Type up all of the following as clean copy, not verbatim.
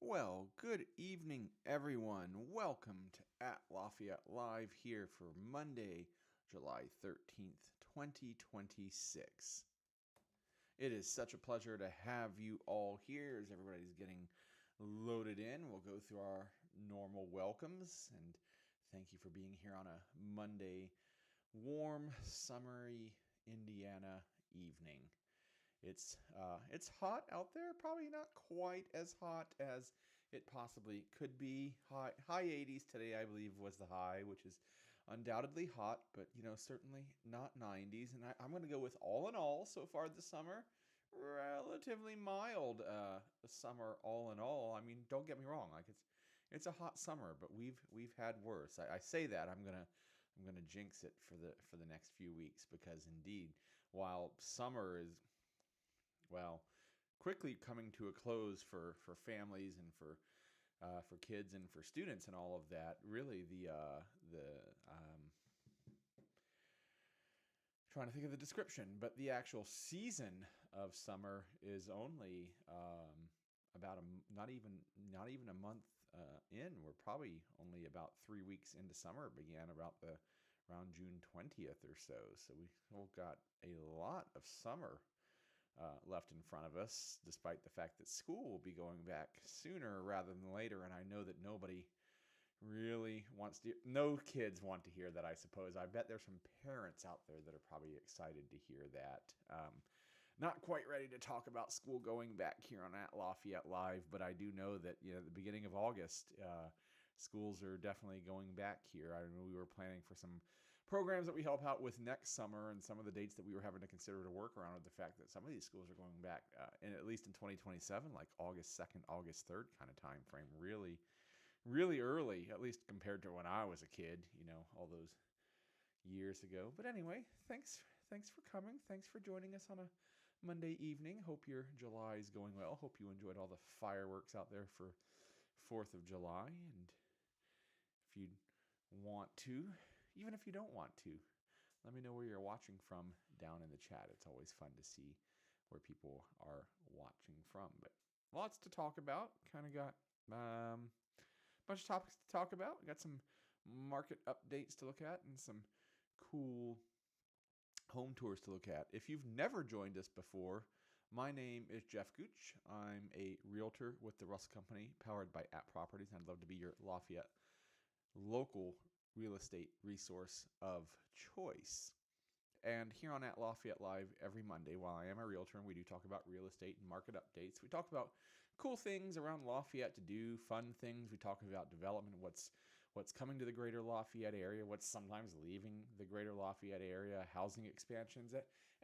Well, good evening, everyone. Welcome to At Lafayette Live here for Monday, July 13th, 2026. It is such a pleasure to have you all here as everybody's getting loaded in. We'll go through our normal welcomes and thank you for being here on a Monday, warm, summery Indiana evening. It's hot out there. Probably not quite as hot as it possibly could be. High 80s today, I believe, was the high, which is undoubtedly hot, but certainly not 90s. And I'm going to go with all in all so far this summer, relatively mild summer all in all. I mean, don't get me wrong, like it's a hot summer, but we've had worse. I say that I'm gonna jinx it for the next few weeks because indeed, while summer is well, quickly coming to a close for families and for kids and for students and all of that. Really, the trying to think of the description, but the actual season of summer is only about not even a month in. We're probably only about 3 weeks into summer. It began around June 20th or so. So we still got a lot of summer left in front of us, despite the fact that school will be going back sooner rather than later. And I know that no kids want to hear that, I suppose. I bet there's some parents out there that are probably excited to hear that. Not quite ready to talk about school going back here on At Lafayette Live, but I do know that at the beginning of August, schools are definitely going back here. I know we were planning for some programs that we help out with next summer, and some of the dates that we were having to consider to work around are the fact that some of these schools are going back, at least in 2027, like August 2nd, August 3rd kind of time frame. Really, really early, at least compared to when I was a kid, all those years ago. But anyway, thanks for coming. Thanks for joining us on a Monday evening. Hope your July is going well. Hope you enjoyed all the fireworks out there for 4th of July. And if you want to, even if you don't want to, let me know where you're watching from down in the chat. It's always fun to see where people are watching from. But lots to talk about. Kind of got a bunch of topics to talk about. Got some market updates to look at and some cool home tours to look at. If you've never joined us before, my name is Jeff Gooch. I'm a realtor with the Russ Company, powered by App Properties, and I'd love to be your Lafayette local real estate resource of choice. And here on At Lafayette Live every Monday, while I am a realtor and we do talk about real estate and market updates, we talk about cool things around Lafayette to do, fun things. We talk about development, what's coming to the Greater Lafayette area, what's sometimes leaving the Greater Lafayette area, housing expansions,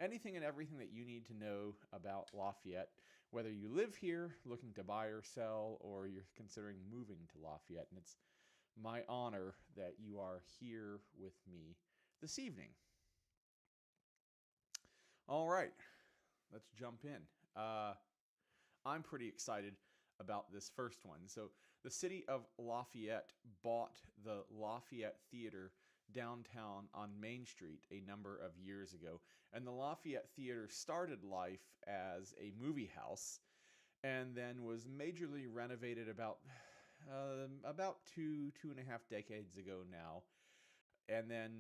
anything and everything that you need to know about Lafayette, whether you live here looking to buy or sell, or you're considering moving to Lafayette. And it's my honor that you are here with me this evening. All right, let's jump in. I'm pretty excited about this first one. So the city of Lafayette bought the Lafayette Theater downtown on Main Street a number of years ago. And the Lafayette Theater started life as a movie house and then was majorly renovated about two and a half decades ago now. And then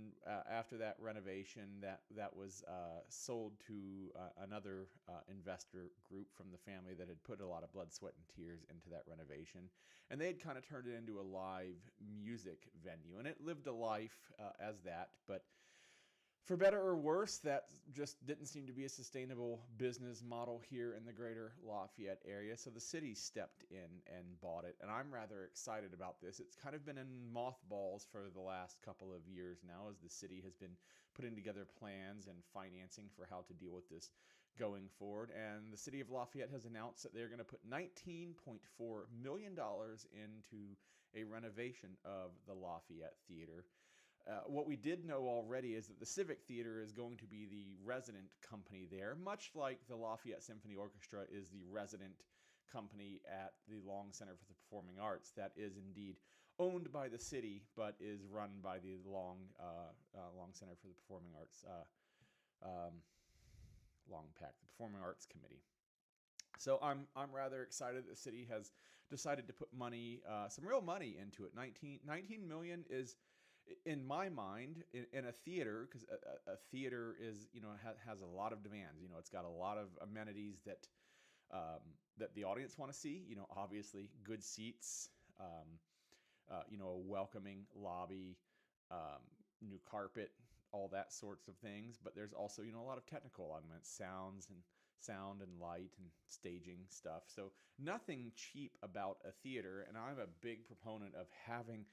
after that renovation, that was sold to another investor group from the family that had put a lot of blood, sweat, and tears into that renovation. And they had kind of turned it into a live music venue. And it lived a life as that. But for better or worse, that just didn't seem to be a sustainable business model here in the Greater Lafayette area. So the city stepped in and bought it. And I'm rather excited about this. It's kind of been in mothballs for the last couple of years now, as the city has been putting together plans and financing for how to deal with this going forward. And the city of Lafayette has announced that they're going to put $19.4 million into a renovation of the Lafayette Theater. What we did know already is that the Civic Theater is going to be the resident company there, much like the Lafayette Symphony Orchestra is the resident company at the Long Center for the Performing Arts. That is indeed owned by the city, but is run by the Long Center for the Performing Arts, the Performing Arts Committee. So I'm rather excited the city has decided to put money, some real money into it. 19 million is, in my mind, in a theater, because a theater is, has a lot of demands. It's got a lot of amenities that the audience want to see. Obviously good seats, a welcoming lobby, um, new carpet, all that sorts of things. But there's also, a lot of technical elements, sound and light and staging stuff. So nothing cheap about a theater. And I'm a big proponent of having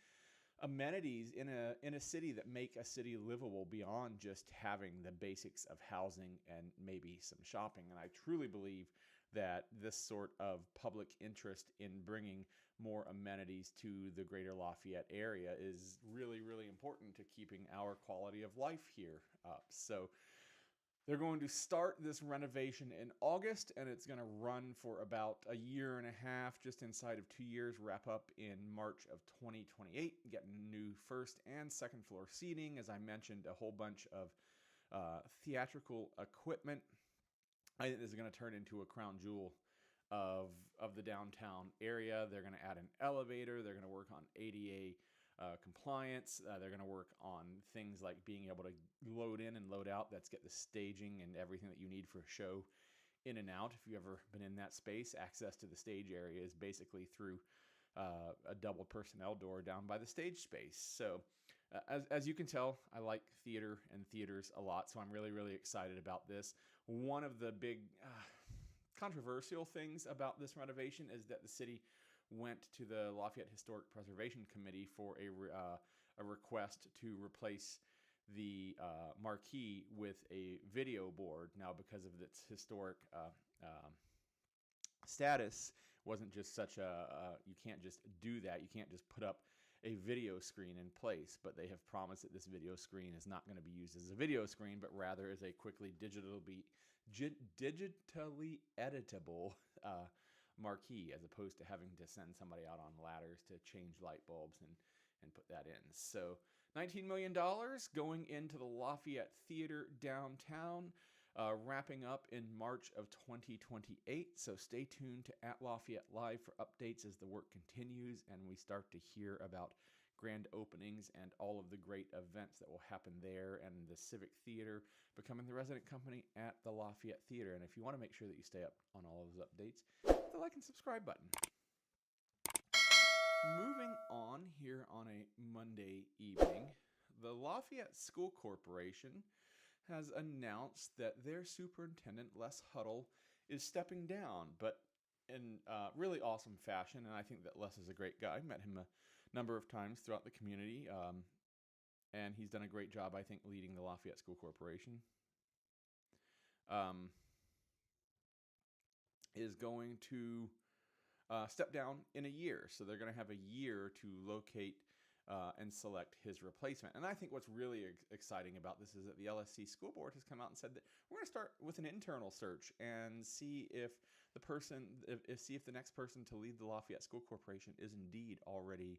amenities in a city that make a city livable beyond just having the basics of housing and maybe some shopping. And I truly believe that this sort of public interest in bringing more amenities to the Greater Lafayette area is really, really important to keeping our quality of life here up. So they're going to start this renovation in August, and it's going to run for about a year and a half, just inside of 2 years, wrap up in March of 2028, getting new first and second floor seating. As I mentioned, a whole bunch of theatrical equipment. I think this is going to turn into a crown jewel of the downtown area. They're going to add an elevator. They're going to work on ADA compliance. They're going to work on things like being able to load in and load out. That's get the staging and everything that you need for a show in and out. If you've ever been in that space, access to the stage area is basically through a double personnel door down by the stage space. So as you can tell, I like theater and theaters a lot, so I'm really, really excited about this. One of the big controversial things about this renovation is that the city went to the Lafayette Historic Preservation Committee for a request to replace the marquee with a video board. Now, because of its historic status, wasn't just such you can't just do that. You can't just put up a video screen in place, but they have promised that this video screen is not going to be used as a video screen, but rather as a quickly digitally editable marquee, as opposed to having to send somebody out on ladders to change light bulbs and put that in. So $19 million going into the Lafayette Theater downtown, wrapping up in March of 2028. So stay tuned to @Lafayette Live for updates as the work continues and we start to hear about grand openings and all of the great events that will happen there, and the Civic Theater becoming the resident company at the Lafayette Theater. And if you want to make sure that you stay up on all of those updates, hit the like and subscribe button. Moving on here on a Monday evening, the Lafayette School Corporation has announced that their superintendent, Les Huddle, is stepping down, but in really awesome fashion. And I think that Les is a great guy. Met him a number of times throughout the community, and he's done a great job, I think, leading the Lafayette School Corporation. Is going to step down in a year. So they're going to have a year to locate and select his replacement. And I think what's really exciting about this is that the LSC School Board has come out and said that we're going to start with an internal search and see if the next person to lead the Lafayette School Corporation is indeed already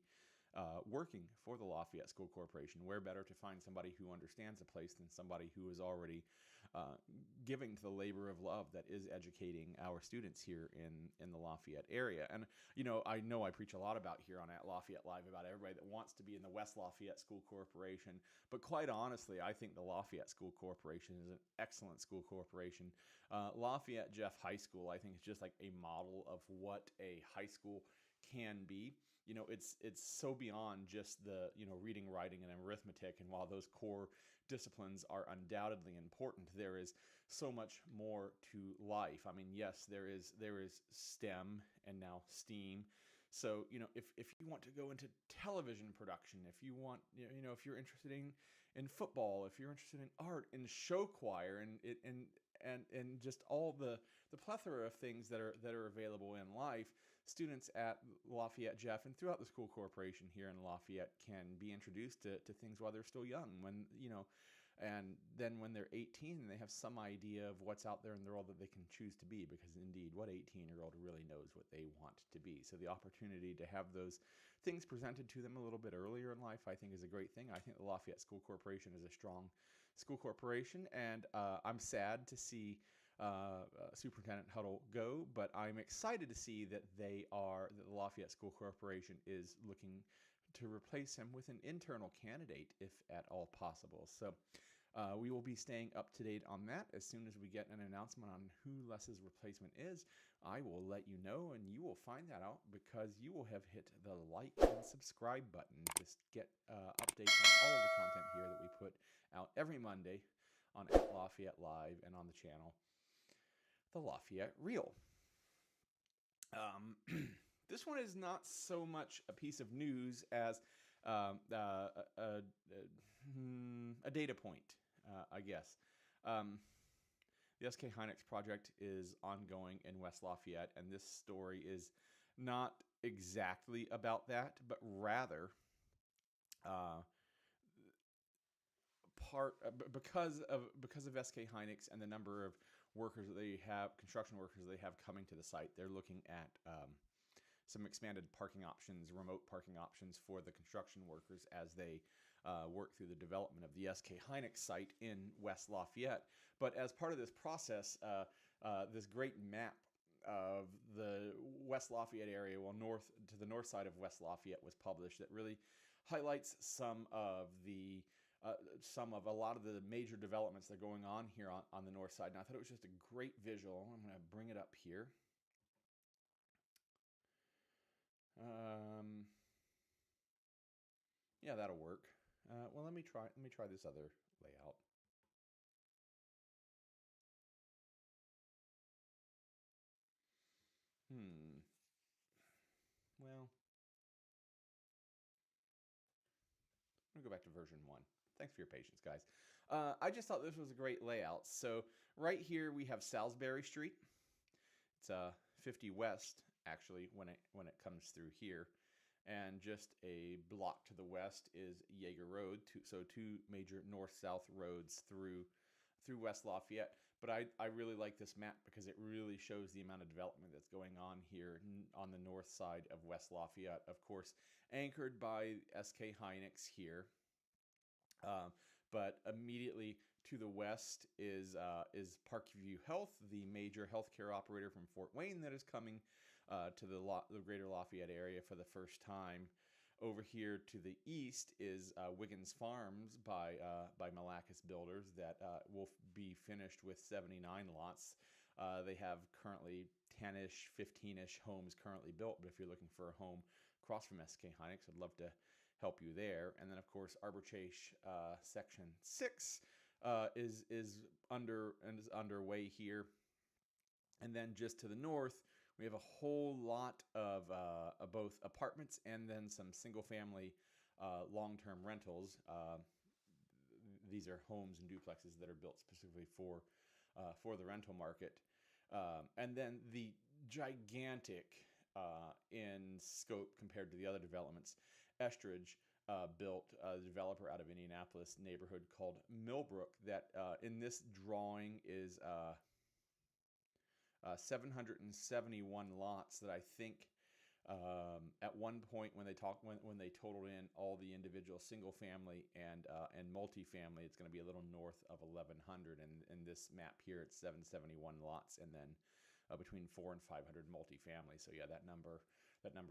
working for the Lafayette School Corporation. Where better to find somebody who understands a place than somebody who is already giving to the labor of love that is educating our students here in the Lafayette area. And I know I preach a lot about here on @Lafayette Live about everybody that wants to be in the West Lafayette School Corporation, but quite honestly, I think the Lafayette School Corporation is an excellent school corporation. Lafayette Jeff High School, I think, is just like a model of what a high school can be. It's so beyond just the reading, writing, and arithmetic. And while those core disciplines are undoubtedly important, there is so much more to life. I mean, yes, there is STEM and now STEAM. So if you want to go into television production, if you want if you're interested in football, if you're interested in art, in show choir, and just all the plethora of things that are available in life, students at Lafayette Jeff and throughout the school corporation here in Lafayette can be introduced to things while they're still young. And then when they're 18 and they have some idea of what's out there in the world that they can choose to be, because indeed, what 18-year-old really knows what they want to be? So the opportunity to have those things presented to them a little bit earlier in life, I think, is a great thing. I think the Lafayette School Corporation is a strong school corporation, and I'm sad to see Superintendent Huddle go, but I'm excited to see that the Lafayette School Corporation is looking to replace him with an internal candidate, if at all possible. So we will be staying up to date on that. As soon as we get an announcement on who Les's replacement is, I will let you know, and you will find that out because you will have hit the like and subscribe button to get updates on all of the content here that we put out every Monday on Lafayette Live and on the channel, The Lafayette Reel. This one is not so much a piece of news as a data point, I guess. The S.K. Hynix project is ongoing in West Lafayette, and this story is not exactly about that, but rather because of S.K. Hynix and the number of workers that they have, construction workers they have coming to the site. They're looking at some expanded parking options, remote parking options for the construction workers as they work through the development of the S.K. Hynix site in West Lafayette. But as part of this process, this great map of the West Lafayette area, to the north side of West Lafayette, was published that really highlights some of a lot of the major developments that are going on here on the north side. And I thought it was just a great visual. I'm going to bring it up here. Yeah, that'll work. Well, let me try this other layout. Well, I'm gonna go back to version 1. Thanks for your patience, guys. I just thought this was a great layout. So right here we have Salisbury Street. It's 50 West, actually, when it comes through here. And just a block to the west is Yeager Road. So two major north-south roads through West Lafayette. But I really like this map because it really shows the amount of development that's going on here on the north side of West Lafayette. Of course, anchored by S.K. Hynix here. But immediately to the west is Parkview Health, the major healthcare operator from Fort Wayne that is coming to the Greater Lafayette area for the first time. Over here to the east is Wiggins Farms by Malacus Builders that will be finished with 79 lots. They have currently 10-ish, 15-ish homes currently built, but if you're looking for a home across from S.K. Hynix, I'd love to help you there. And then, of course, Arbor Chase Section 6 is underway here. And then just to the north, we have a whole lot of both apartments and then some single-family long-term rentals. These are homes and duplexes that are built specifically for the rental market. And then the gigantic in scope compared to the other developments, Estridge built a developer out of Indianapolis neighborhood called Millbrook that in this drawing is 771 lots that I think at one point when they totaled in all the individual single family and multifamily, it's going to be a little north of 1,100. And in this map here, it's 771 lots, and then between 400 and 500 multifamily. So yeah, that number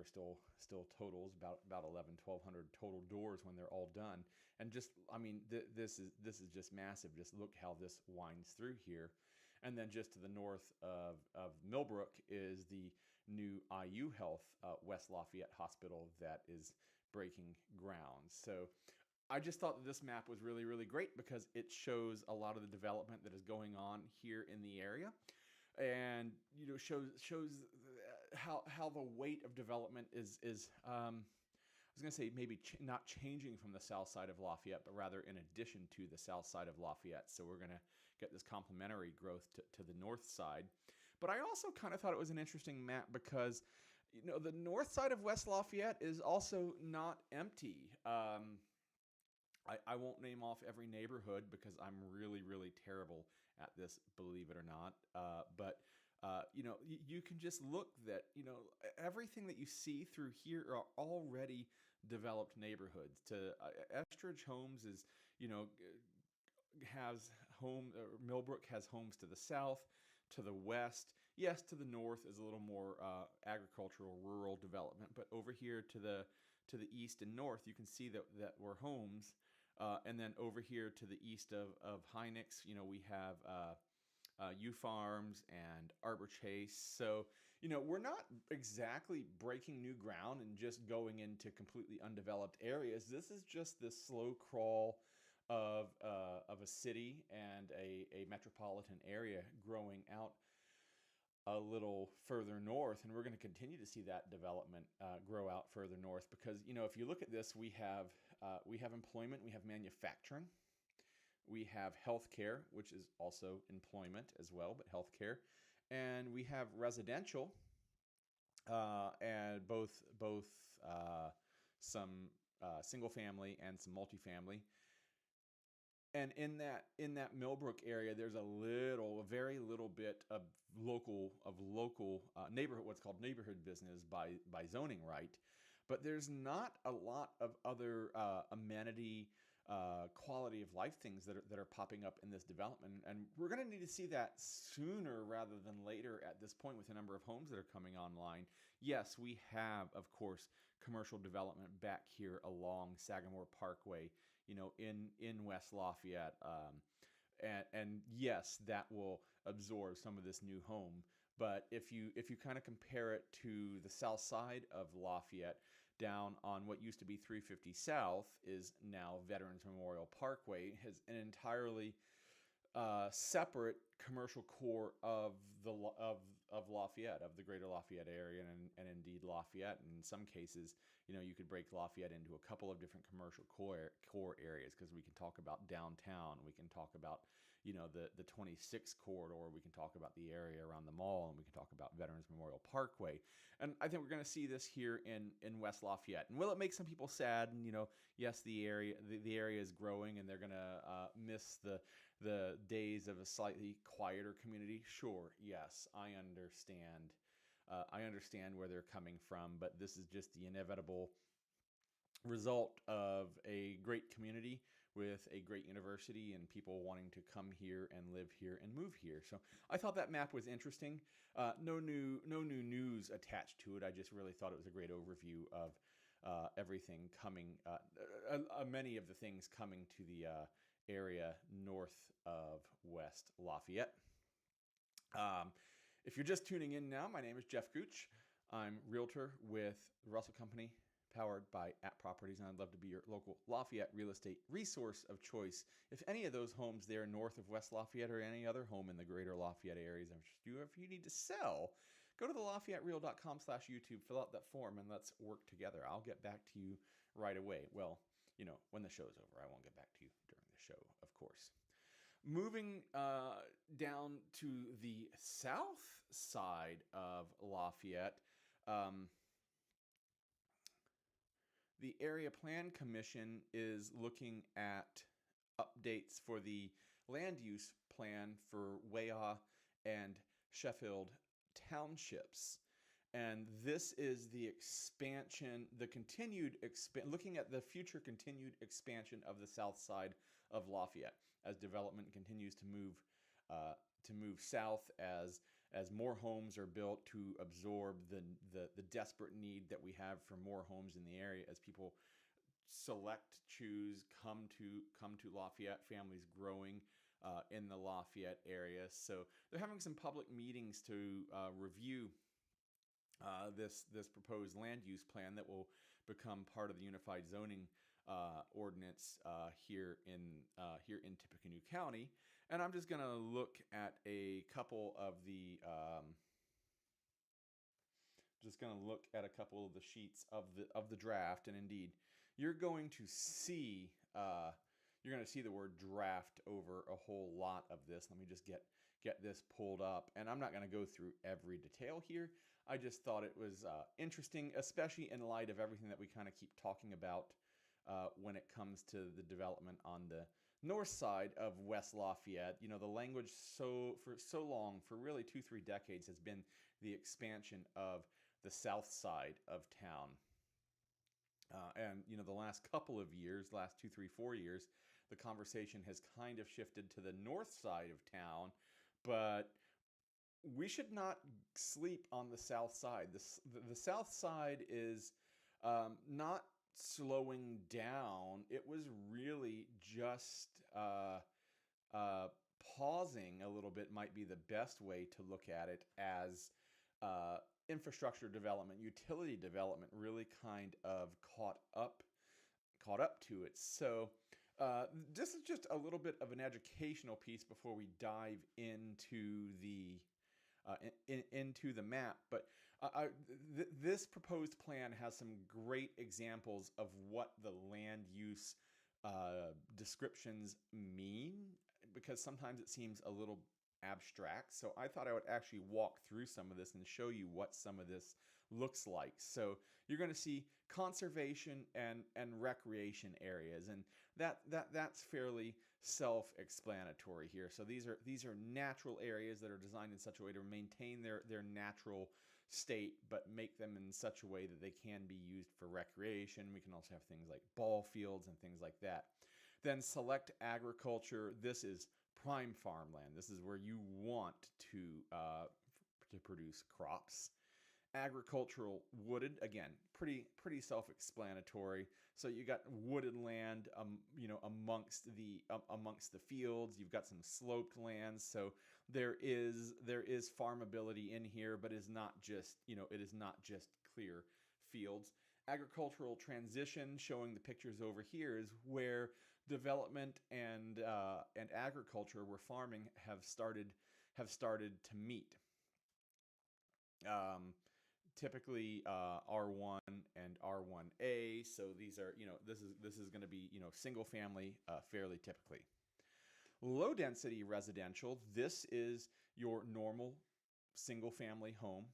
still totals about 1,100-1,200 total doors when they're all done. And just, I mean, this is just massive. Just look how this winds through here. And then just to the north of Millbrook is the new IU Health West Lafayette Hospital that is breaking ground. So I just thought that this map was really, really great because it shows a lot of the development that is going on here in the area, and shows how the weight of development is I was going to say maybe not changing from the south side of Lafayette, but rather in addition to the south side of Lafayette. So we're going to get this complementary growth to the north side. But I also kind of thought it was an interesting map because, the north side of West Lafayette is also not empty. I won't name off every neighborhood because I'm really, really terrible at this, believe it or not. But you can just look that, everything that you see through here are already developed neighborhoods. Estridge Homes has Millbrook has homes to the south. To the west, yes, to the north is a little more agricultural, rural development, but over here to the east and north, you can see that were homes. And then over here to the east of Hynix, we have U Farms and Arbor Chase. So, we're not exactly breaking new ground and just going into completely undeveloped areas. This is just this slow crawl of a city and a metropolitan area growing out a little further north, and we're going to continue to see that development grow out further north because if you look at this, we have employment, we have manufacturing, we have healthcare, which is also employment as well, but healthcare, and we have residential, and both some single family and some multifamily. And in that Millbrook area, there's a very little bit of local neighborhood, what's called neighborhood business by zoning right, but there's not a lot of other amenity, quality of life things that are popping up in this development, and we're going to need to see that sooner rather than later. At this point, with the number of homes that are coming online, yes, we have, of course, commercial development back here along Sagamore Parkway, in West Lafayette, and yes, that will absorb some of this new home. But if you kind of compare it to the south side of Lafayette, down on what used to be 350 South is now Veterans Memorial Parkway, has an entirely separate commercial core of Lafayette, of the Greater Lafayette area, and indeed Lafayette. And in some cases, you could break Lafayette into a couple of different commercial core areas, because we can talk about downtown, we can talk about the 26 corridor, we can talk about the area around the mall, and we can talk about Veterans Memorial Parkway. And I think we're going to see this here in West Lafayette. And will it make some people sad? And yes, the area is growing, and they're going to miss the days of a slightly quieter community. Sure, yes, I understand. I understand where they're coming from, but this is just the inevitable result of a great community with a great university and people wanting to come here and live here and move here. So I thought that map was interesting. No new news attached to it. I just really thought it was a great overview of everything coming, many of the things coming to the area north of West Lafayette. If you're just tuning in now, my name is Jeff Gooch. I'm realtor with the Russell Company, powered by App Properties, and I'd love to be your local Lafayette real estate resource of choice. If any of those homes there north of West Lafayette or any other home in the Greater Lafayette areas interest you, or if you need to sell, go to the LafayetteReal.com/YouTube, fill out that form, and let's work together. I'll get back to you right away. Well, when the show's over. I won't get back to you during the show, of course. Moving down to the south side of Lafayette, the Area Plan Commission is looking at updates for the land use plan for Weah and Sheffield townships. And this is the expansion, looking at the future continued expansion of the south side of Lafayette as development continues to move south, as more homes are built to absorb the desperate need that we have for more homes in the area, as people come to Lafayette, families growing in the Lafayette area. So they're having some public meetings to review this proposed land use plan that will become part of the unified zoning ordinance here in Tippecanoe County. And I'm just going to look at a couple of the sheets of the draft, and indeed, you're going to see the word draft over a whole lot of this. Let me just get this pulled up, and I'm not going to go through every detail here. I just thought it was interesting, especially in light of everything that we kind of keep talking about when it comes to the development on the north side of West Lafayette. The language for so long, for really 2-3 decades, has been the expansion of the south side of town. And the last couple of years, last 2, 3, 4 years, the conversation has kind of shifted to the north side of town, but we should not sleep on the south side. The south side is not slowing down. It was really just uh, pausing a little bit, might be the best way to look at it, as uh, infrastructure development, utility development really kind of caught up to it. So this is just a little bit of an educational piece before we dive into the map. But this proposed plan has some great examples of what the land use descriptions mean, because sometimes it seems a little abstract. So I thought I would actually walk through some of this and show you what some of this looks like. So you're going to see conservation and recreation areas, and that's fairly self-explanatory here. So these are natural areas that are designed in such a way to maintain their natural state, but make them in such a way that they can be used for recreation. We can also have things like ball fields and things like that. Then select agriculture. This is prime farmland. This is where you want to produce crops. Agricultural wooded, again, pretty self-explanatory. So you got wooded land, amongst the fields. You've got some sloped lands. So there is farmability in here, but it is not just clear fields. Agricultural transition, showing the pictures over here, is where development and agriculture, where farming have started to meet. Typically R1 and R1A. So these are, this is going to be, single family fairly typically. Low density residential, this is your normal single family home.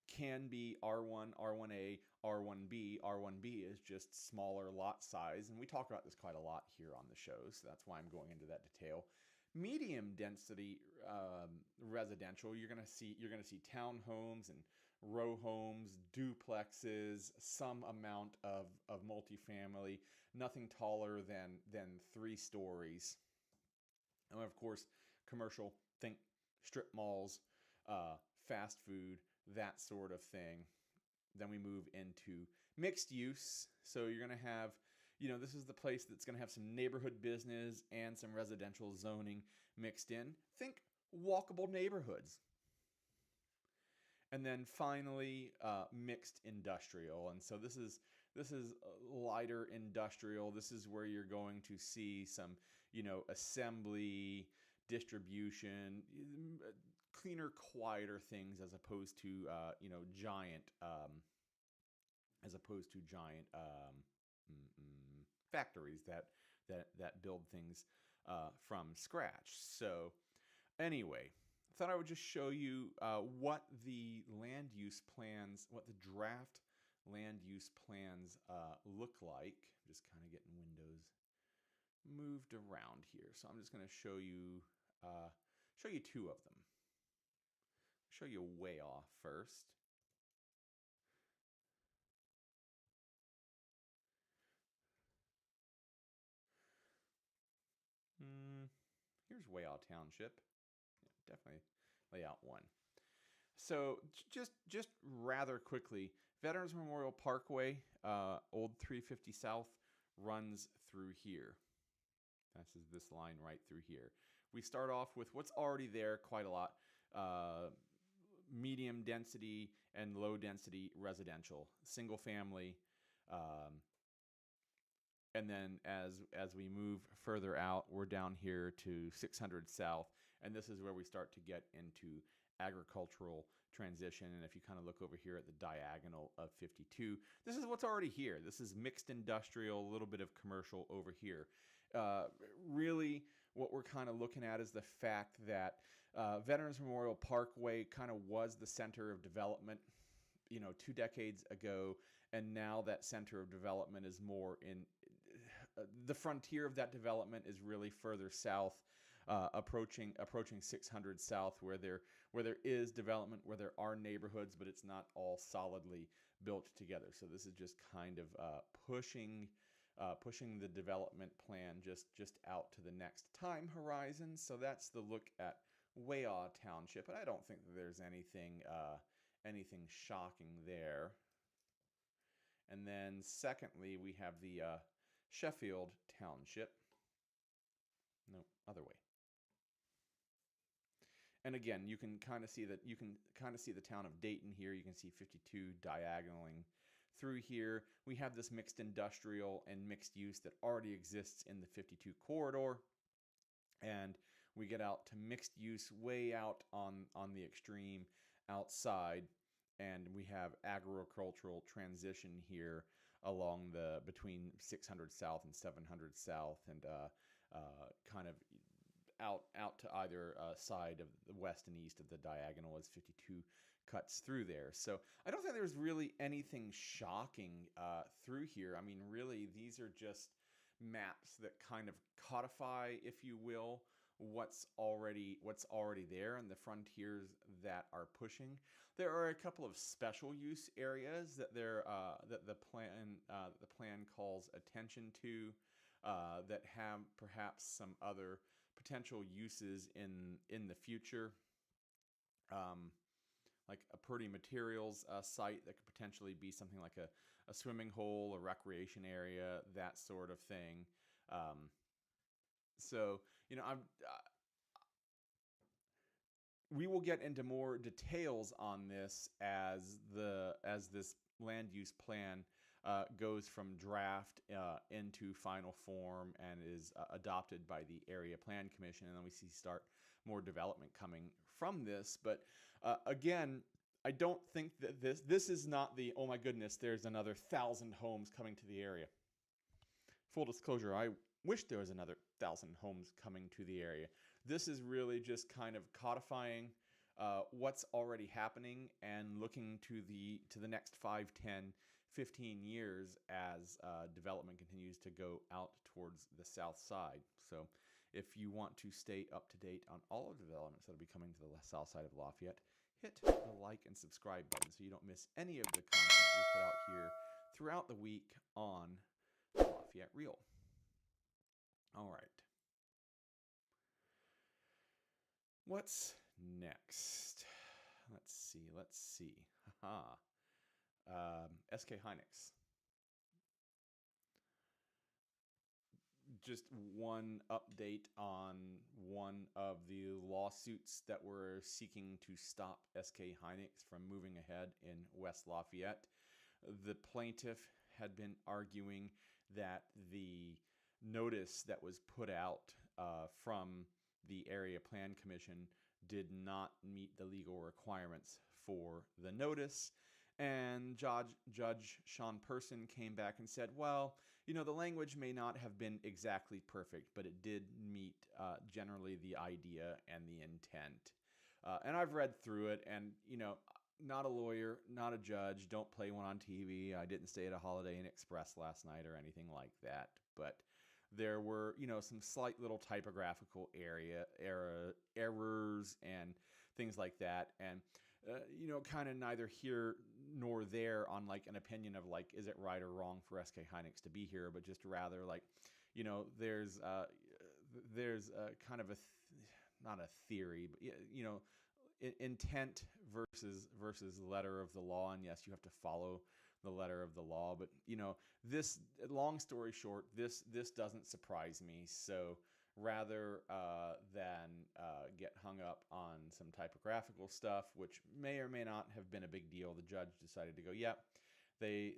Can be R1, R1A, R1B. R1B is just smaller lot size, and we talk about this quite a lot here on the show, so that's why I'm going into that detail. Medium density residential, you're going to see townhomes and row homes, duplexes, some amount of multifamily, nothing taller than 3 stories. And of course, commercial, think strip malls, fast food, that sort of thing. Then we move into mixed use. So you're going to have, this is the place that's going to have some neighborhood business and some residential zoning mixed in. Think walkable neighborhoods. And then finally, mixed industrial. And so this is lighter industrial. This is where you're going to see some, assembly, distribution, cleaner, quieter things, as opposed to giant factories that build things from scratch. So anyway, thought I would just show you what the land use plans, what the draft land use plans look like. Just kind of getting windows moved around here. So I'm just going to show you 2 of them. Show you way off first. Here's Way-Out Township. Yeah, definitely layout 1. So just rather quickly, Veterans Memorial Parkway, old 350 South, runs through here. This is this line right through here. We start off with what's already there quite a lot. Medium density and low density residential, single family. And then as we move further out, we're down here to 600 South, and this is where we start to get into agricultural transition. And if you kind of look over here at the diagonal of 52, this is what's already here. This is mixed industrial, a little bit of commercial over here. Really, what we're kind of looking at is the fact that Veterans Memorial Parkway kind of was the center of development, 2 decades ago, and now that center of development is more in the frontier of that development is really further south, approaching 600 South, where there is development, where there are neighborhoods, but it's not all solidly built together. So this is just kind of pushing the development plan just out to the next time horizon. So that's the look at Weah Township, and I don't think that there's anything shocking there. And then secondly, we have the Sheffield Township. No, other way. And again, you can kind of see the town of Dayton here. You can see 52 diagonaling through here. We have this mixed industrial and mixed use that already exists in the 52 corridor. And we get out to mixed use way out on the extreme outside, and we have agricultural transition here along between 600 South and 700 South, and kind of out to either side of the west and east of the diagonal as 52 cuts through there. So I don't think there's really anything shocking through here. I mean, really, these are just maps that kind of codify, if you will, what's already there and the frontiers that are pushing. There are a couple of special use areas that the plan calls attention to, that have perhaps some other potential uses in the future, like a Purdue Materials site that could potentially be something like a swimming hole, a recreation area, that sort of thing. So, we will get into more details on this as this land use plan goes from draft into final form and is adopted by the Area Plan Commission, and then we start more development coming from this. But again, I don't think that this is not the, oh my goodness, there's another 1,000 homes coming to the area. Full disclosure, I wish there was another 1,000 homes coming to the area. This is really just kind of codifying what's already happening and looking to the next 5, 10, 15 years as development continues to go out towards the south side. So if you want to stay up to date on all of the developments that will be coming to the south side of Lafayette, hit the like and subscribe button so you don't miss any of the content we put out here throughout the week on Lafayette Real. All right. What's next? Let's see. SK Hynix. Just one update on one of the lawsuits that were seeking to stop SK Hynix from moving ahead in West Lafayette. The plaintiff had been arguing that the notice that was put out from the Area Plan Commission did not meet the legal requirements for the notice. And Judge Sean Person came back and said, well, the language may not have been exactly perfect, but it did meet generally the idea and the intent. And I've read through it, and, not a lawyer, not a judge, don't play one on TV. I didn't stay at a Holiday Inn Express last night or anything like that. But there were, some slight little typographical errors and things like that. And, kind of neither here nor there on like an opinion of like, is it right or wrong for SK Hynix to be here, but just rather like, there's kind of not a theory, but, intent versus letter of the law. And yes, you have to follow the letter of the law, but this, long story short, this doesn't surprise me. So rather than get hung up on some typographical stuff, which may or may not have been a big deal, the judge decided to go, yeah, they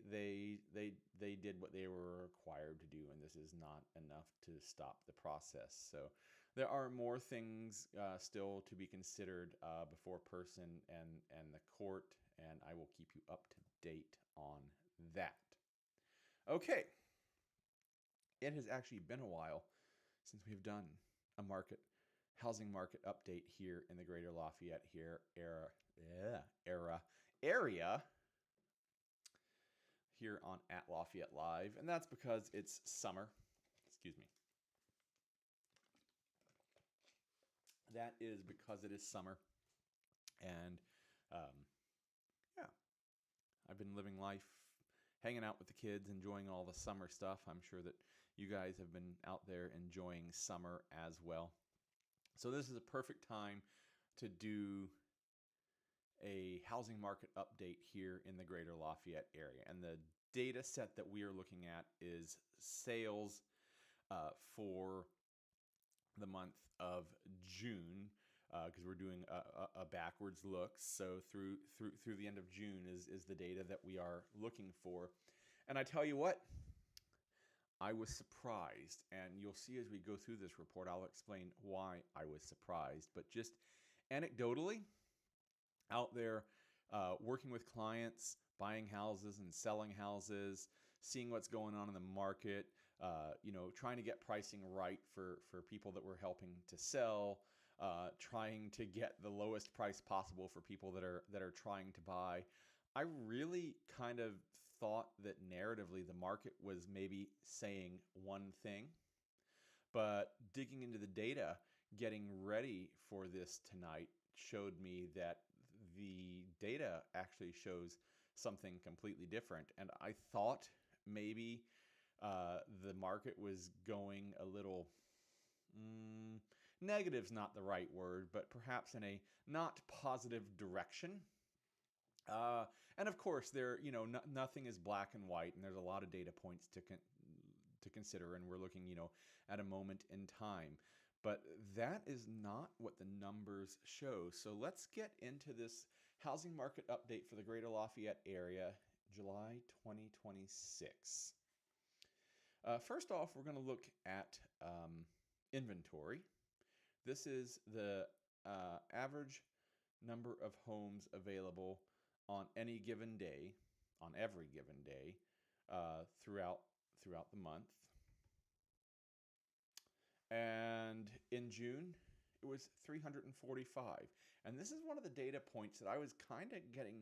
did what they were required to do, and this is not enough to stop the process. So there are more things still to be considered before Person and the court, and I will keep you up to date on that. Okay. It has actually been a while since we've done a housing market update here in the Greater Lafayette area here on At Lafayette Live, and that's because it's summer. Excuse me. That is because it is summer, and yeah, I've been living life, hanging out with the kids, enjoying all the summer stuff. I'm sure that you guys have been out there enjoying summer as well. So this is a perfect time to do a housing market update here in the Greater Lafayette area. And the data set that we are looking at is sales for the month of June, because we're doing a backwards look. So through the end of June is the data that we are looking for. And I tell you what, I was surprised, and you'll see as we go through this report, I'll explain why I was surprised. But just anecdotally, out there working with clients, buying houses and selling houses, seeing what's going on in the market, trying to get pricing right for people that we're helping to sell, trying to get the lowest price possible for people that are trying to buy. I really kind of thought that narratively the market was maybe saying one thing, but digging into the data, getting ready for this tonight showed me that the data actually shows something completely different. And I thought maybe the market was going a little negative's not the right word, but perhaps in a not positive direction. And of course, nothing is black and white, and there's a lot of data points to consider, and we're looking, at a moment in time. But that is not what the numbers show. So let's get into this housing market update for the Greater Lafayette area, July 2026. First off, we're going to look at inventory. This is the average number of homes available on any given day, on every given day, throughout the month. And in June, it was 345. And this is one of the data points that I was kind of getting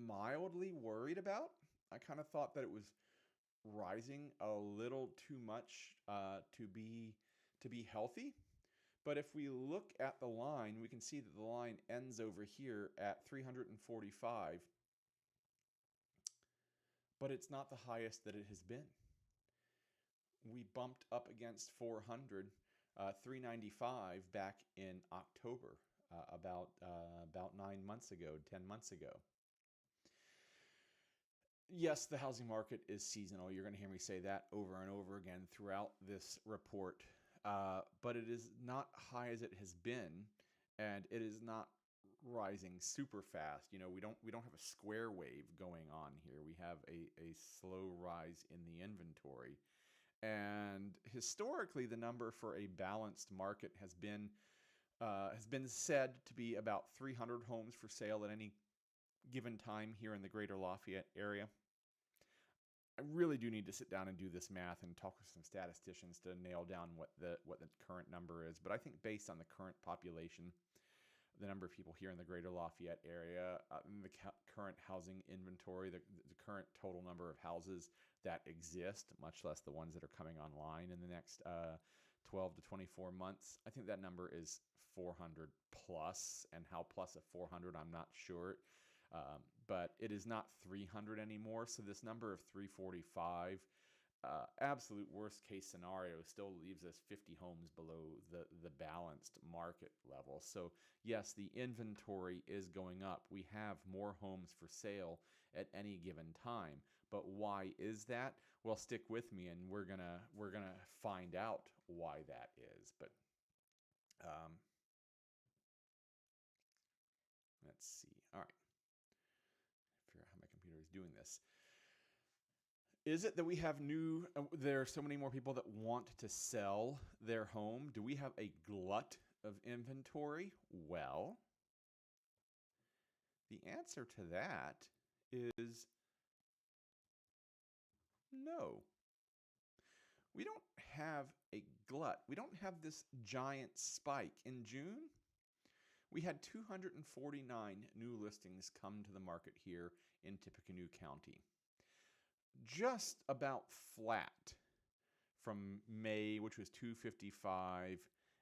mildly worried about. I kind of thought that it was rising a little too much to be healthy. But if we look at the line, we can see that the line ends over here at 345. But it's not the highest that it has been. We bumped up against 400, 395 back in October, about 9 months ago, 10 months ago. Yes, the housing market is seasonal. You're going to hear me say that over and over again throughout this report. But it is not high as it has been, and it is not rising super fast. We don't have a square wave going on here. We have a slow rise in the inventory. And historically, the number for a balanced market has been said to be about 300 homes for sale at any given time here in the Greater Lafayette area. I really do need to sit down and do this math and talk with some statisticians to nail down what the current number is. But I think based on the current population, the number of people here in the Greater Lafayette area, the current housing inventory, the current total number of houses that exist, much less the ones that are coming online in the next 12 to 24 months, I think that number is 400 plus. And how plus a 400, I'm not sure. But it is not 300 anymore. So this number of 345, absolute worst case scenario, still leaves us 50 homes below the balanced market level. So yes, the inventory is going up. We have more homes for sale at any given time. But why is that? Well, stick with me, and we're gonna find out why that is. But let's see. All right. Figure out how my computer is doing this. Is it that we have there are so many more people that want to sell their home? Do we have a glut of inventory? Well, the answer to that is no. We don't have a glut. We don't have this giant spike. In June, we had 249 new listings come to the market here in Tippecanoe County. Just about flat from May, which was 255,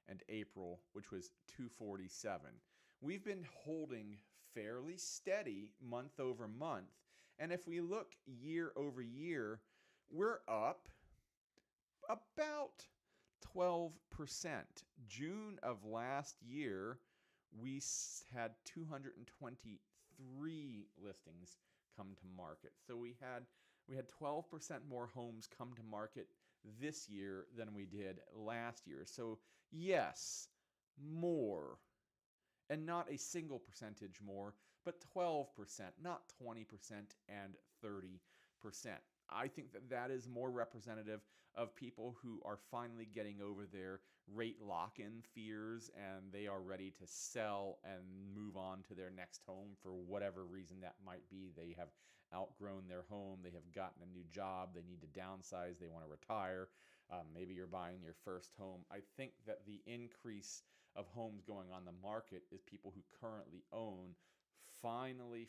and April, which was 247. We've been holding fairly steady month over month. And if we look year over year, we're up about 12%. June of last year we had 223 listings come to market. So we had 12% more homes come to market this year than we did last year. So yes, more, and not a single percentage more, but 12%, not 20% and 30%. I think that that is more representative of people who are finally getting over their rate lock-in fears, and they are ready to sell and move on to their next home for whatever reason that might be. They have outgrown their home, they have gotten a new job, they need to downsize, they want to retire. Maybe you're buying your first home. I think that the increase of homes going on the market is people who currently own finally,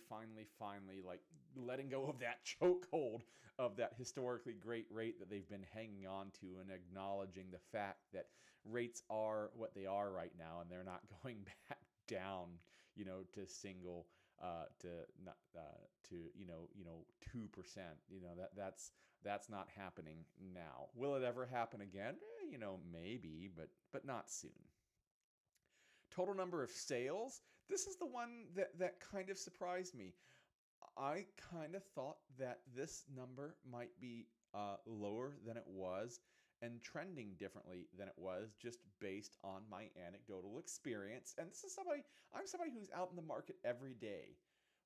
like letting go of that chokehold of that historically great rate that they've been hanging on to, and acknowledging the fact that rates are what they are right now, and they're not going back down, to single, to not, to 2%. That's not happening now. Will it ever happen again? Maybe, but not soon. Total number of sales. This is the one that kind of surprised me. I kind of thought that this number might be lower than it was, and trending differently than it was, just based on my anecdotal experience. And I'm somebody who's out in the market every day,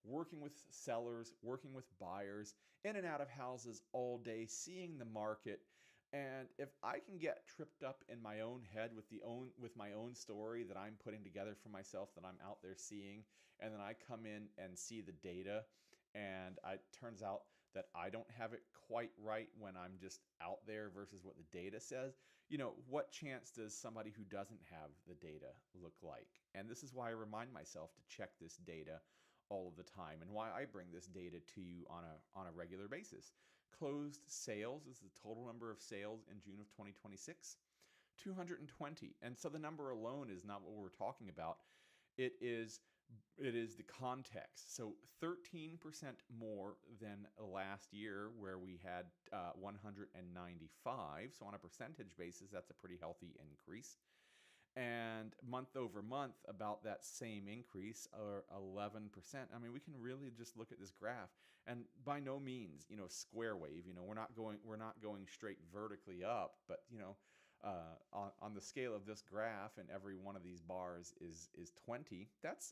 working with sellers, working with buyers, in and out of houses all day, seeing the market. And if I can get tripped up in my own head with my own story that I'm putting together for myself, that I'm out there seeing, and then I come in and see the data, and it turns out that I don't have it quite right when I'm just out there versus what the data says, what chance does somebody who doesn't have the data look like? And this is why I remind myself to check this data all of the time, and why I bring this data to you on a regular basis. Closed sales is the total number of sales in June of 2026, 220. And so the number alone is not what we're talking about. It is the context. So 13% more than last year, where we had 195. So on a percentage basis, that's a pretty healthy increase. And month over month, about that same increase, or 11%. I mean, we can really just look at this graph, and by no means, square wave. We're not going straight vertically up, but on the scale of this graph, and every one of these bars is 20. That's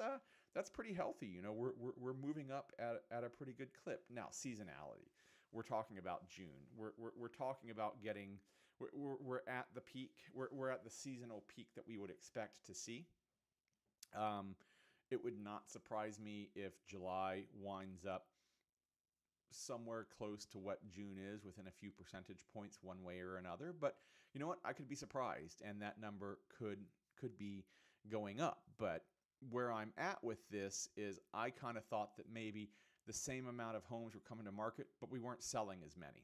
pretty healthy. We're moving up at a pretty good clip. Now, seasonality. We're talking about June. We're talking about getting. We're at the peak. We're at the seasonal peak that we would expect to see. It would not surprise me if July winds up somewhere close to what June is, within a few percentage points one way or another. But you know what? I could be surprised, and that number could be going up. But where I'm at with this is, I kind of thought that maybe the same amount of homes were coming to market, but we weren't selling as many.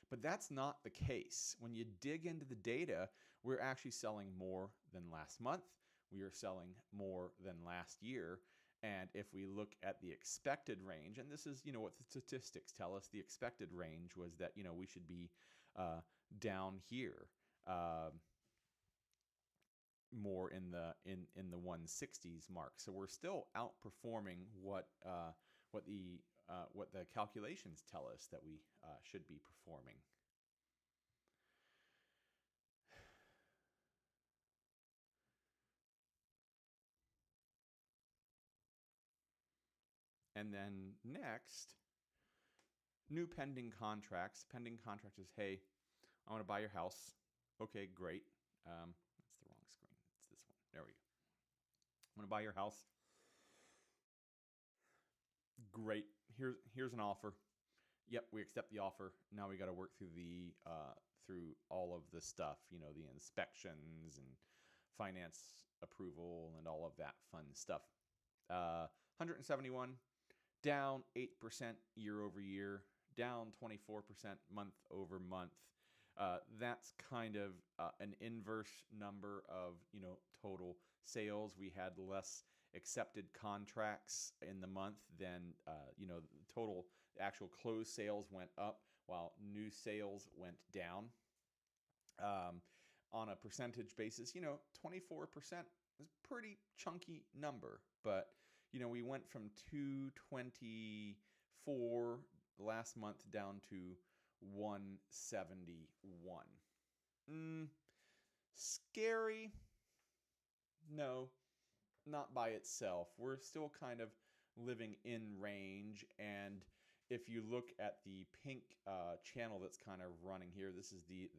But that's not the case. When you dig into the data, we're actually selling more than last month. We are selling more than last year. And if we look at the expected range, and this is, what the statistics tell us, the expected range was that, we should be down here, more in the 160s mark. So we're still outperforming what the calculations tell us that we should be performing. And then next, new pending contracts. Pending contract is, hey, I want to buy your house. Okay, great. That's the wrong screen. It's this one. There we go. I want to buy your house. Great. Here's an offer. Yep, we accept the offer. Now we got to work through all of the stuff, the inspections and finance approval and all of that fun stuff. 171, down 8% year over year, down 24% month over month. That's kind of an inverse number of, total sales. We had less accepted contracts in the month than, total actual closed sales went up, while new sales went down. On a percentage basis, 24%, It's a pretty chunky number, but we went from 224 last month down to 171. Scary? No, not by itself. We're still kind of living in range, and if you look at the pink channel that's kind of running here, this is the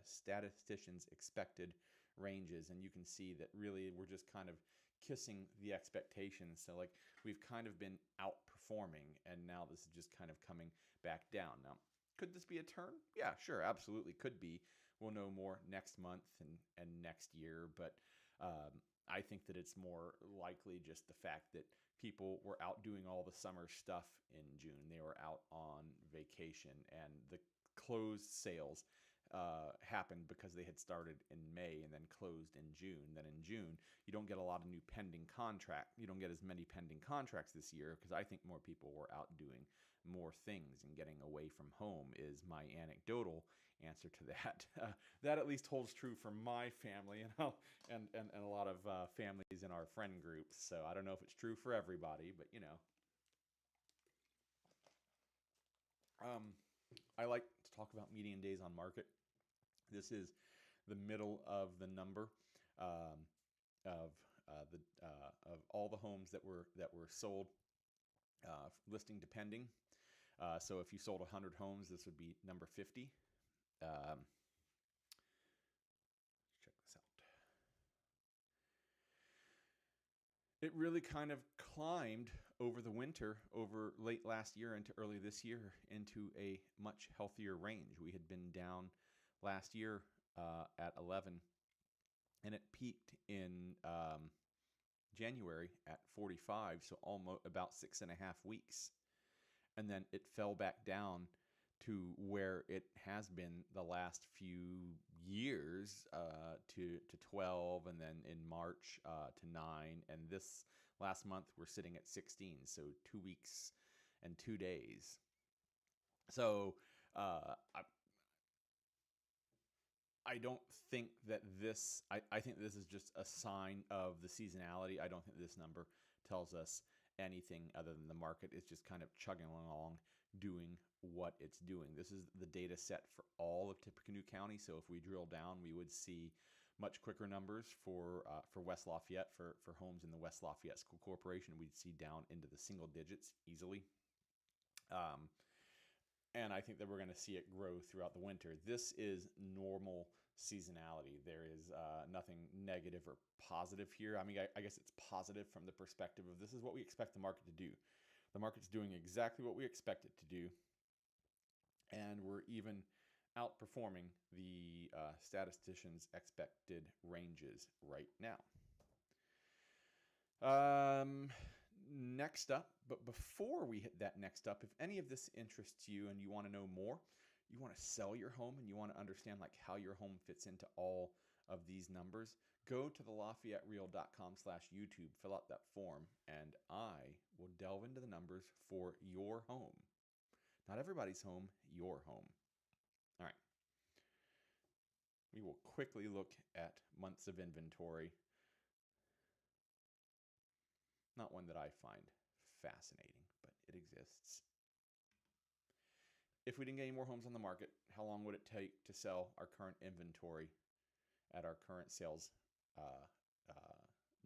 statistician's expected ranges, and you can see that really we're just kind of kissing the expectations. So like we've kind of been outperforming, and now this is just kind of coming back down. Now, could this be a turn? Yeah, sure, absolutely could be. We'll know more next month and next year, but I think that it's more likely just the fact that people were out doing all the summer stuff in June. They were out on vacation, and the closed sales happened because they had started in May and then closed in June. Then in June, you don't get a lot of new pending contract. You don't get as many pending contracts this year because I think more people were out doing more things, and getting away from home is my anecdotal answer to that. That at least holds true for my family and a lot of families in our friend groups. So I don't know if it's true for everybody, but I like to talk about median days on market. This is the middle of the number of all the homes that were sold, listing to pending. So if you sold 100 homes, this would be number 50. Check this out. It really kind of climbed over the winter, over late last year into early this year, into a much healthier range. We had been down last year at 11, and it peaked in January at 45, so almost about 6.5 weeks. And then it fell back down to where it has been the last few years, to 12, and then in March to 9, and this last month we're sitting at 16, so 2 weeks and 2 days. So I don't think that this, I think this is just a sign of the seasonality. I don't think this number tells us anything other than the market is just kind of chugging along, doing what it's doing. This is the data set for all of Tippecanoe County. So if we drill down, we would see much quicker numbers for West Lafayette, for homes in the West Lafayette School Corporation. We'd see down into the single digits easily. And I think that we're going to see it grow throughout the winter. This is normal seasonality. There is nothing negative or positive here. I mean, I guess it's positive from the perspective of this is what we expect the market to do. The market's doing exactly what we expect it to do, and we're even outperforming the statistician's expected ranges right now. Next up, but before we hit that next up, if any of this interests you and you want to know more, you want to sell your home and you want to understand like how your home fits into all of these numbers, go to the LafayetteReal.com/YouTube, fill out that form, and I will delve into the numbers for your home. Not everybody's home, your home. All right. We will quickly look at months of inventory. Not one that I find fascinating, but it exists. If we didn't get any more homes on the market, how long would it take to sell our current inventory at our current sales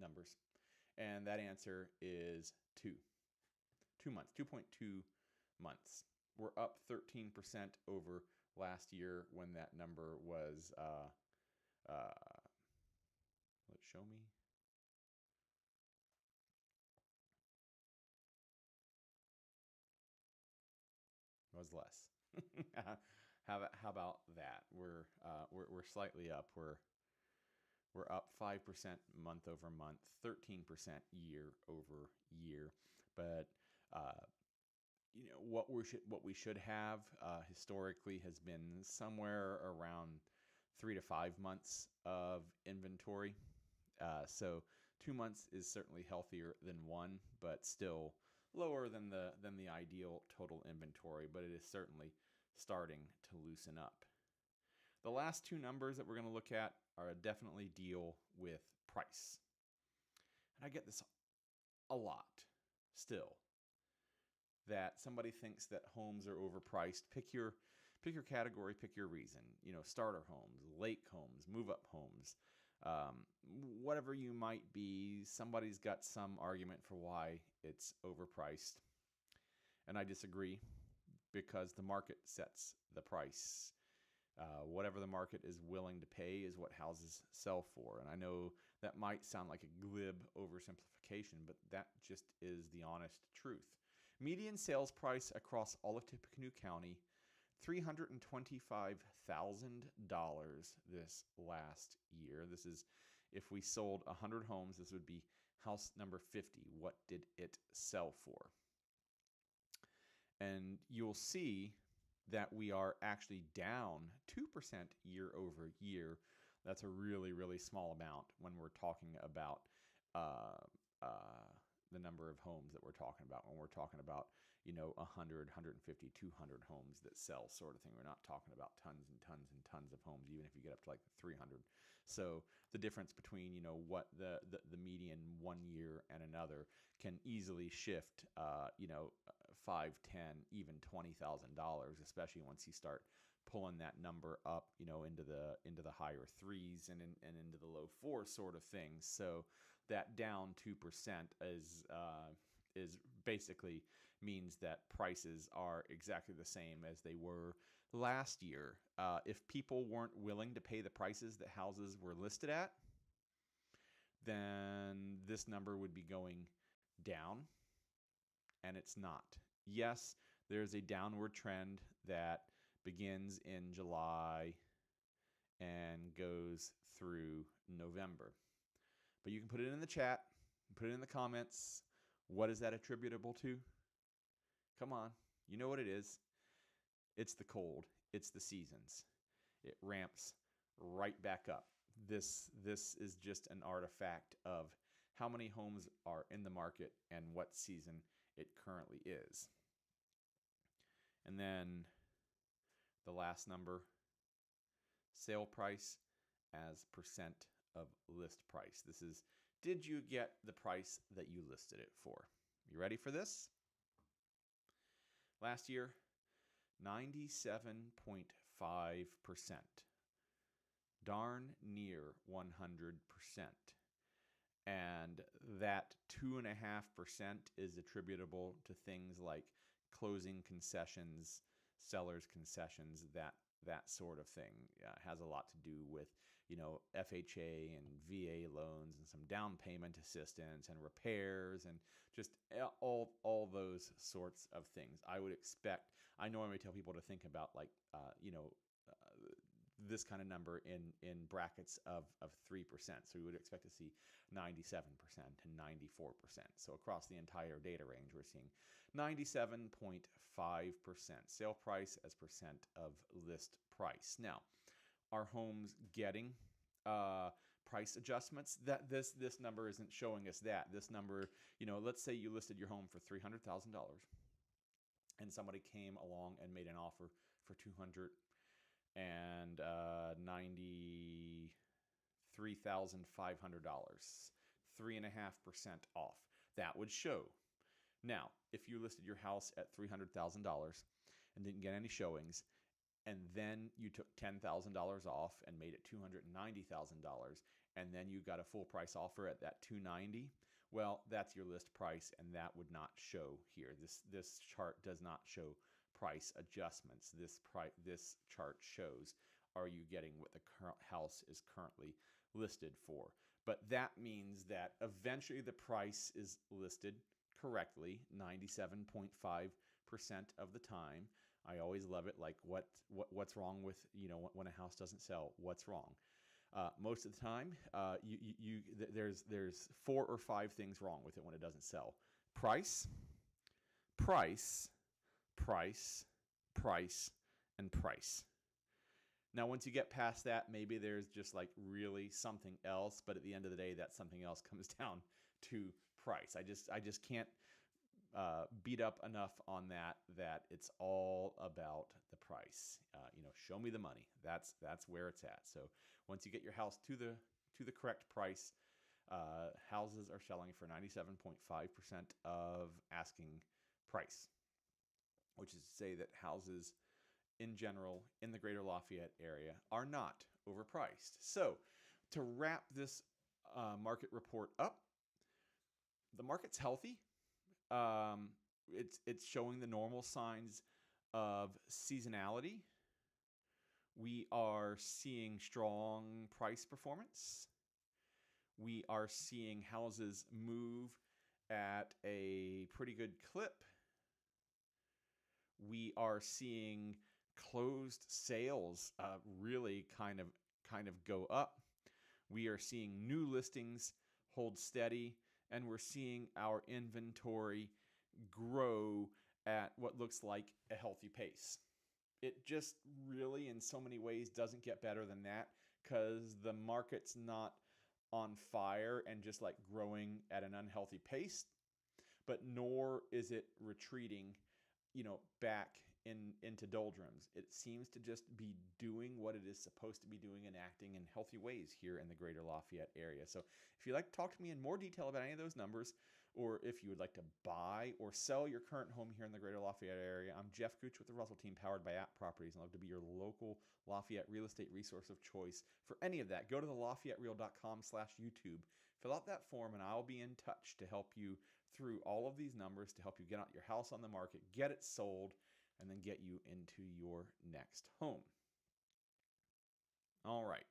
numbers? And that answer is 2 months, 2.2 months. We're up 13% over last year when that number was, let's show me. Was less. How about that? We're slightly up. We're up 5% month over month, 13% year over year. But what we should have historically has been somewhere around 3 to 5 months of inventory. So 2 months is certainly healthier than 1, but still lower than the ideal total inventory, but it is certainly starting to loosen up. The last 2 numbers that we're going to look at are definitely deal with price. And I get this a lot still, that somebody thinks that homes are overpriced. Pick your category, pick your reason. Starter homes, lake homes, move-up homes, whatever you might be, somebody's got some argument for why it's overpriced. And I disagree, because the market sets the price. Whatever the market is willing to pay is what houses sell for. And I know that might sound like a glib oversimplification, but that just is the honest truth. Median sales price across all of Tippecanoe County, $325,000 this last year. This is, if we sold 100 homes, this would be house number 50. What did it sell for? And you'll see that we are actually down 2% year over year. That's a really, really small amount when we're talking about the number of homes that we're talking about. When we're talking about, 100, 150, 200 homes that sell sort of thing. We're not talking about tons and tons and tons of homes, even if you get up to like 300. So the difference between, what the median one year and another can easily shift, $5, $10, even $20,000, especially once you start pulling that number up, into the higher threes and into the low fours sort of things. So that down 2% is basically means that prices are exactly the same as they were last year. If people weren't willing to pay the prices that houses were listed at, then this number would be going down, and it's not. Yes, there's a downward trend that begins in July and goes through November. But you can put it in the chat, put it in the comments. What is that attributable to? Come on, you know what it is. It's the cold. It's the seasons. It ramps right back up. This is just an artifact of how many homes are in the market and what season it currently is. And then the last number, sale price as percent of list price. This is, did you get the price that you listed it for? You ready for this? Last year, 97.5%. Darn near 100%. And that 2.5% is attributable to things like closing concessions, sellers concessions, that sort of thing. Has a lot to do with, FHA and VA loans and some down payment assistance and repairs and just all those sorts of things. I normally tell people to think about this kind of number in brackets of 3%. So we would expect to see 97% to 94%. So across the entire data range, we're seeing 97.5% sale price as percent of list price. Now, are homes getting price adjustments? That this number isn't showing us that. This number, let's say you listed your home for $300,000 and somebody came along and made an offer for $293,500. 3.5% off. That would show. Now, if you listed your house at $300,000 and didn't get any showings, and then you took $10,000 off and made it $290,000, and then you got a full price offer at that $290,000, well, that's your list price, and that would not show here. This chart does not show price adjustments. This chart shows, are you getting what the current house is currently listed for? But that means that eventually the price is listed correctly 97.5% of the time. I always love it. Like what's wrong with, when a house doesn't sell? What's wrong? Most of the time, there's 4 or 5 things wrong with it when it doesn't sell. Price, price, price, price, and price. Now, once you get past that, maybe there's just like really something else, but at the end of the day, that something else comes down to price. I just can't beat up enough on that it's all about the price. Show me the money. That's where it's at. So once you get your house to the correct price, Houses are selling for 97.5% of asking price, which is to say that houses in general in the Greater Lafayette area are not overpriced. So, to wrap this market report up, the market's healthy. It's showing the normal signs of seasonality. We are seeing strong price performance. We are seeing houses move at a pretty good clip. We are seeing closed sales really kind of go up. We are seeing new listings hold steady, and we're seeing our inventory grow at what looks like a healthy pace. It just really, in so many ways, doesn't get better than that, because the market's not on fire and just like growing at an unhealthy pace, but nor is it retreating, back into doldrums. It seems to just be doing what it is supposed to be doing and acting in healthy ways here in the Greater Lafayette area. So if you'd like to talk to me in more detail about any of those numbers, or if you would like to buy or sell your current home here in the Greater Lafayette area, I'm Jeff Gooch with the Russell team, powered by App Properties, and I'd love to be your local Lafayette real estate resource of choice for any of that. Go to the LafayetteReal.com/YouTube, fill out that form, and I'll be in touch to help you through all of these numbers to help you get out your house on the market, get it sold, and then get you into your next home. All right.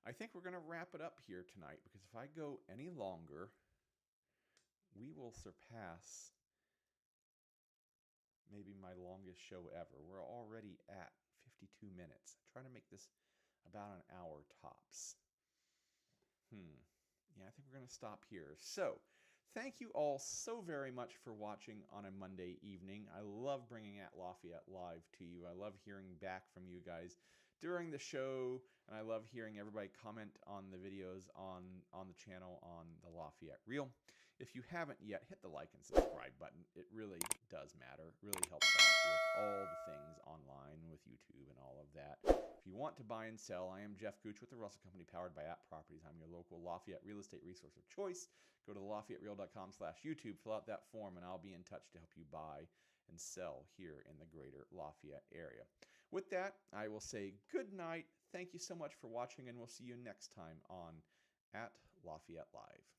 I think we're going to wrap it up here tonight, because if I go any longer, we will surpass maybe my longest show ever. We're already at 52 minutes. I'm trying to make this about an hour tops. Yeah, I think we're going to stop here. So, thank you all so very much for watching on a Monday evening. I love bringing At Lafayette live to you. I love hearing back from you guys during the show, and I love hearing everybody comment on the videos on the channel on the Lafayette Reel. If you haven't yet, hit the like and subscribe button. It really does matter. It really helps out with all the things online with YouTube and all of that. If you want to buy and sell, I am Jeff Gooch with the Russell Company, powered by App Properties. I'm your local Lafayette real estate resource of choice. Go to the LafayetteReal.com/YouTube, fill out that form, and I'll be in touch to help you buy and sell here in the Greater Lafayette area. With that, I will say good night. Thank you so much for watching, and we'll see you next time on At Lafayette Live.